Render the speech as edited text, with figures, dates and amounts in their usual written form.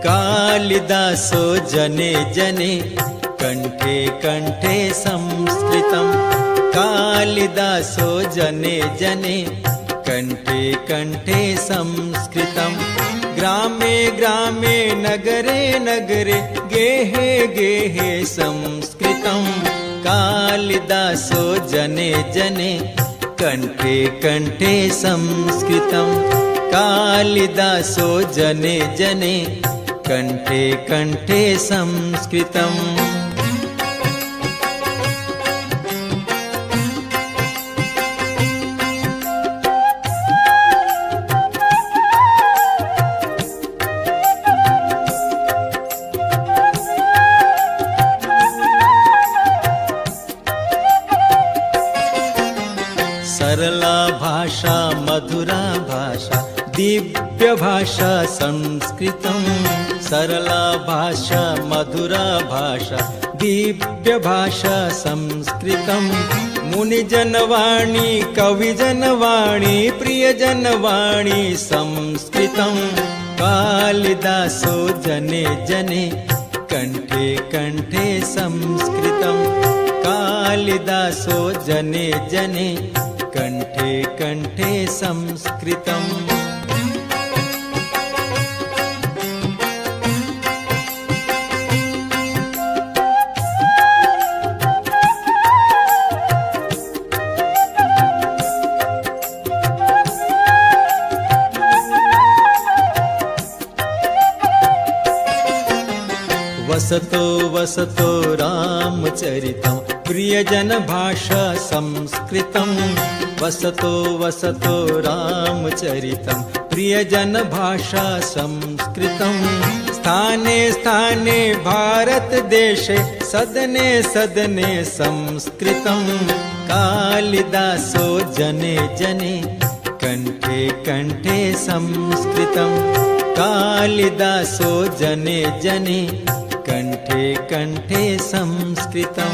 कालिदासो जने जने कंठे कंठे संस्कृतं। कालिदासो जने जने कंठे कंठे संस्कृतं। ग्रामे ग्रामे नगरे नगरे गेहे गेहे संस्कृतं। कालिदासो जने जने कंठे कंठे संस्कृतं। कालिदासो जने जने कंठे कंठे संस्कृतं। सरला भाषा मधुरा भाषा दिव्य भाषा संस्कृतं। सरला भाषा मधुरा भाषा दिव्य भाषा संस्कृतं। मुनिजनवाणी कविजनवाणी प्रियजनवाणी संस्कृतं। कालिदासो जने जने कंठे कंठे संस्कृतं। कालिदासो जने जने कंठे कंठे संस्कृतं। वसतो वसतो रामचरितं प्रियजन भाषा संस्कृतं। वसतो वसतो रामचरितं प्रियजन भाषा संस्कृतं। स्थाने स्थाने भारत देशे सदने सदने संस्कृतं। कालिदासो जने जने कंठे कंठे संस्कृतं। कालिदासो जने जने कंठे कंठे संस्कृतं।